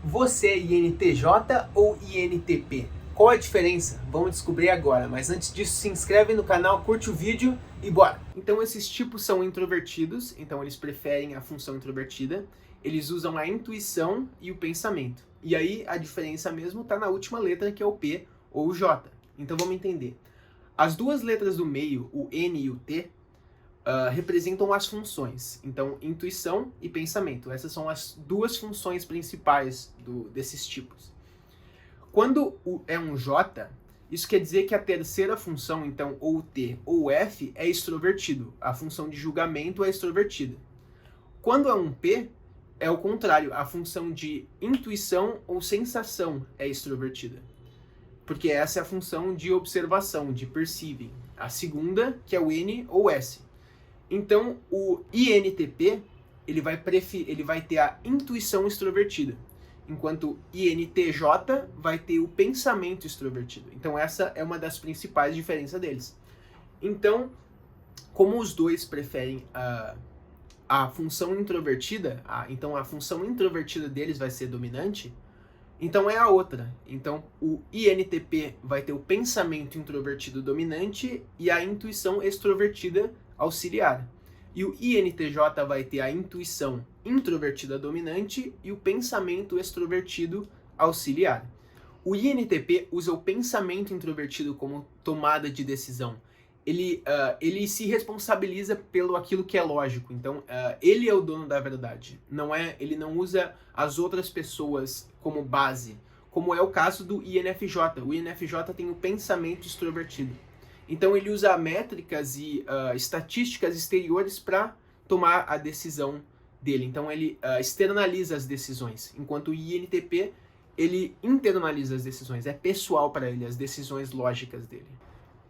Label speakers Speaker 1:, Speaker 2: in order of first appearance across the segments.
Speaker 1: Você é INTJ ou INTP? Qual a diferença? Vamos descobrir agora, mas antes disso se inscreve no canal, curte o vídeo e bora! Então esses tipos são introvertidos, então eles preferem a função introvertida, eles usam a intuição e o pensamento. E aí a diferença mesmo está na última letra, que é o P ou o J. Então vamos entender. As duas letras do meio, o N e o T, representam as funções. Então, intuição e pensamento. Essas são as duas funções principais desses tipos. Quando é um J, isso quer dizer que a terceira função, então, ou o T ou o F, é extrovertido. A função de julgamento é extrovertida. Quando é um P, é o contrário. A função de intuição ou sensação é extrovertida. Porque essa é a função de observação, de perceiving. A segunda, que é o N ou S. Então, o INTP, ele vai ter a intuição extrovertida, enquanto o INTJ vai ter o pensamento extrovertido. Então, essa é uma das principais diferenças deles. Então, como os dois preferem a função introvertida, então a função introvertida deles vai ser dominante, então é a outra. Então, o INTP vai ter o pensamento introvertido dominante e a intuição extrovertida auxiliar. E o INTJ vai ter a intuição introvertida dominante e o pensamento extrovertido auxiliar. O INTP usa o pensamento introvertido como tomada de decisão. Ele se responsabiliza pelo aquilo que é lógico. Então, ele é o dono da verdade. Ele não usa as outras pessoas como base, como é o caso do INFJ. O INFJ tem o pensamento extrovertido. Então ele usa métricas e estatísticas exteriores para tomar a decisão dele. Então ele externaliza as decisões, enquanto o INTP ele internaliza as decisões. É pessoal para ele, as decisões lógicas dele.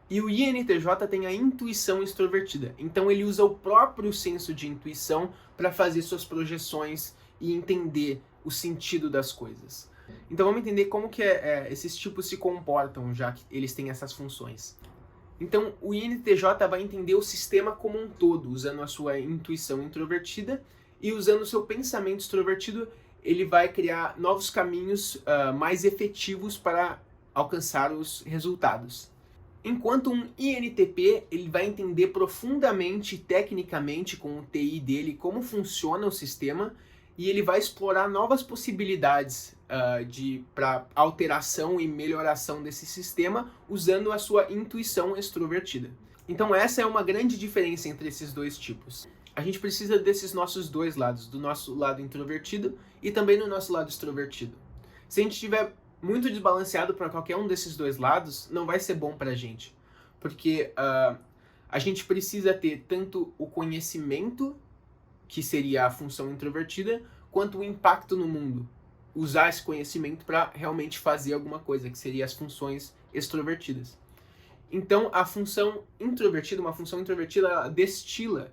Speaker 1: E o INTJ tem a intuição extrovertida. Então ele usa o próprio senso de intuição para fazer suas projeções e entender o sentido das coisas. Então vamos entender como que esses tipos se comportam, já que eles têm essas funções. Então, o INTJ vai entender o sistema como um todo, usando a sua intuição introvertida e usando o seu pensamento extrovertido, ele vai criar novos caminhos mais efetivos para alcançar os resultados. Enquanto um INTP, ele vai entender profundamente, tecnicamente, com o TI dele, como funciona o sistema e ele vai explorar novas possibilidades para alteração e melhoração desse sistema usando a sua intuição extrovertida. Então essa é uma grande diferença entre esses dois tipos. A gente precisa desses nossos dois lados, do nosso lado introvertido e também do nosso lado extrovertido. Se a gente estiver muito desbalanceado para qualquer um desses dois lados, não vai ser bom para a gente. Porque a gente precisa ter tanto o conhecimento, que seria a função introvertida, quanto o impacto no mundo. Usar esse conhecimento para realmente fazer alguma coisa, que seria as funções extrovertidas. Então, a função introvertida, uma função introvertida, ela destila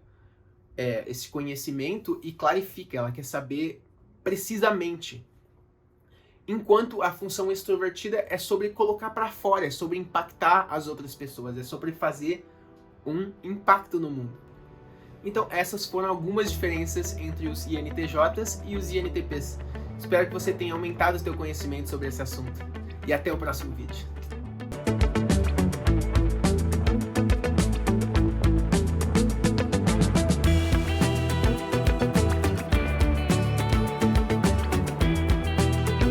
Speaker 1: esse conhecimento e clarifica, ela quer saber precisamente. Enquanto a função extrovertida é sobre colocar para fora, é sobre impactar as outras pessoas, é sobre fazer um impacto no mundo. Então essas foram algumas diferenças entre os INTJs e os INTPs. Espero que você tenha aumentado o seu conhecimento sobre esse assunto. E até o próximo vídeo.